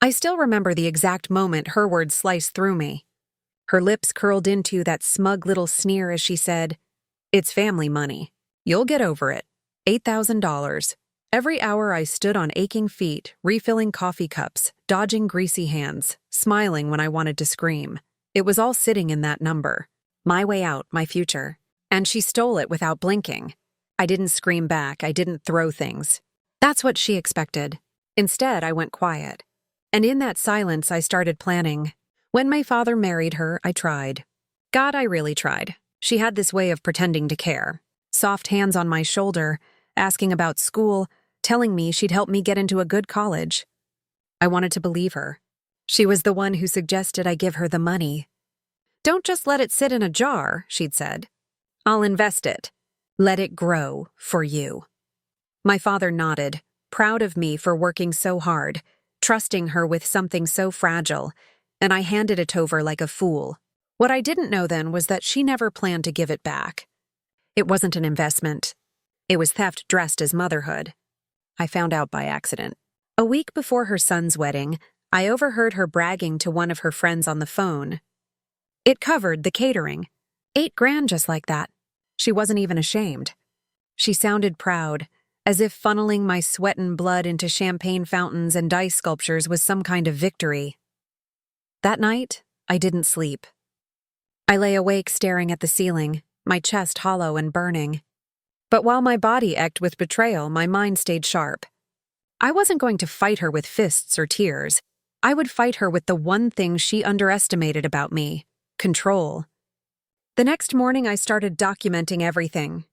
I still remember the exact moment her words sliced through me. Her lips curled into that smug little sneer as she said, "It's family money. You'll get over it. $8,000. Every hour I stood on aching feet, refilling coffee cups, dodging greasy hands, smiling when I wanted to scream. It was all sitting in that number. My way out, my future. And she stole it without blinking. I didn't scream back, I didn't throw things. That's what she expected. Instead, I went quiet. And in that silence, I started planning. When my father married her, I tried. God, I really tried. She had this way of pretending to care. Soft hands on my shoulder, asking about school, telling me she'd help me get into a good college. I wanted to believe her. She was the one who suggested I give her the money. "Don't just let it sit in a jar," she'd said. "I'll invest it. Let it grow for you." My father nodded, proud of me for working so hard, trusting her with something so fragile, and I handed it over like a fool. What I didn't know then was that she never planned to give it back. It wasn't an investment. It was theft dressed as motherhood. I found out by accident. A week before her son's wedding, I overheard her bragging to one of her friends on the phone. It covered the catering. $8,000 just like that. She wasn't even ashamed. She sounded proud, as if funneling my sweat and blood into champagne fountains and dice sculptures was some kind of victory. That night, I didn't sleep. I lay awake staring at the ceiling, my chest hollow and burning. But while my body ached with betrayal, my mind stayed sharp. I wasn't going to fight her with fists or tears. I would fight her with the one thing she underestimated about me: control. The next morning, I started documenting everything.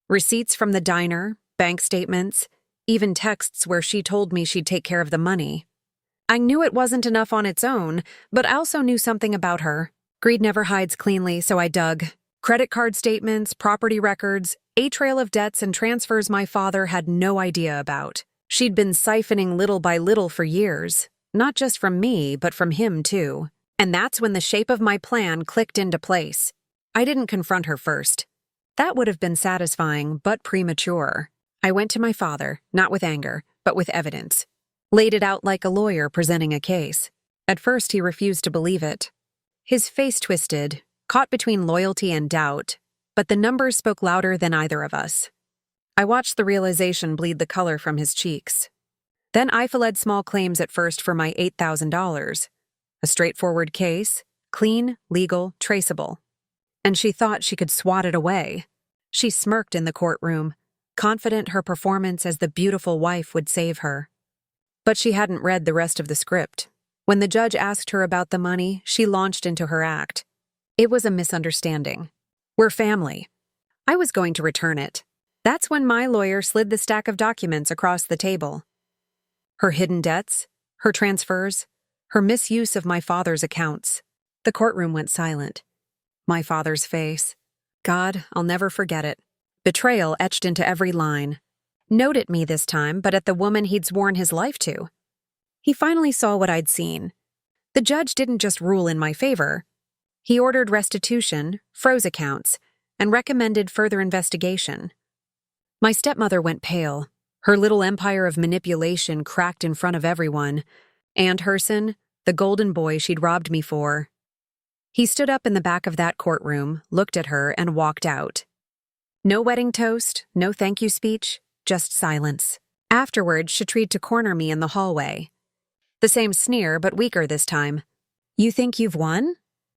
Receipts from the diner, bank statements, even texts where she told me she'd take care of the money. I knew it wasn't enough on its own, but I also knew something about her. Greed never hides cleanly, so I dug. Credit card statements, property records, a trail of debts and transfers my father had no idea about. She'd been siphoning little by little for years, not just from me, but from him too. And that's when the shape of my plan clicked into place. I didn't confront her first. That would have been satisfying, but premature. I went to my father, not with anger, but with evidence. Laid it out like a lawyer presenting a case. At first, he refused to believe it. His face twisted, caught between loyalty and doubt, but the numbers spoke louder than either of us. I watched the realization bleed the color from his cheeks. Then I filed small claims at first for my $8,000. A straightforward case, clean, legal, traceable. And she thought she could swat it away. She smirked in the courtroom, confident her performance as the beautiful wife would save her. But she hadn't read the rest of the script. When the judge asked her about the money, she launched into her act. It was a misunderstanding. We're family. I was going to return it. That's when my lawyer slid the stack of documents across the table. Her hidden debts, her transfers, her misuse of my father's accounts. The courtroom went silent. My father's face. God, I'll never forget it. Betrayal etched into every line. Not at me this time, but at the woman he'd sworn his life to. He finally saw what I'd seen. The judge didn't just rule in my favor. He ordered restitution, froze accounts, and recommended further investigation. My stepmother went pale. Her little empire of manipulation cracked in front of everyone. And Herson, the golden boy she'd robbed me for. He stood up in the back of that courtroom, looked at her, and walked out. No wedding toast, no thank you speech, just silence. Afterward, she tried to corner me in the hallway. The same sneer, but weaker this time. "You think you've won?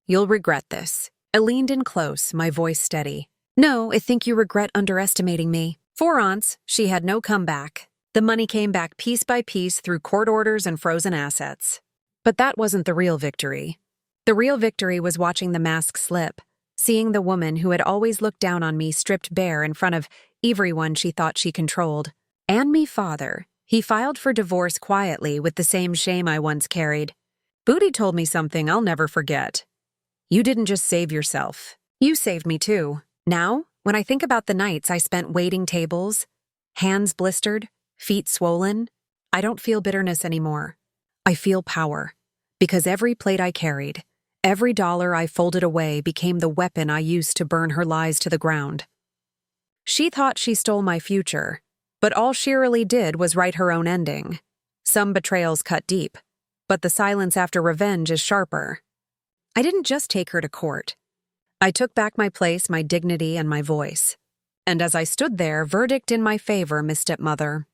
You'll regret this." I leaned in close, my voice steady. "No, I think you regret underestimating me." For once, she had no comeback. The money came back piece by piece through court orders and frozen assets. But that wasn't the real victory. The real victory was watching the mask slip, seeing the woman who had always looked down on me stripped bare in front of everyone she thought she controlled. And me father. He filed for divorce quietly with the same shame I once carried. Booty told me something I'll never forget. "You didn't just save yourself. You saved me too." Now, when I think about the nights I spent waiting tables, hands blistered, feet swollen, I don't feel bitterness anymore. I feel power. Because every plate I carried, every dollar I folded away became the weapon I used to burn her lies to the ground. She thought she stole my future, but all she really did was write her own ending. Some betrayals cut deep, but the silence after revenge is sharper. I didn't just take her to court. I took back my place, my dignity, and my voice. And as I stood there, verdict in my favor, Miss Stepmother.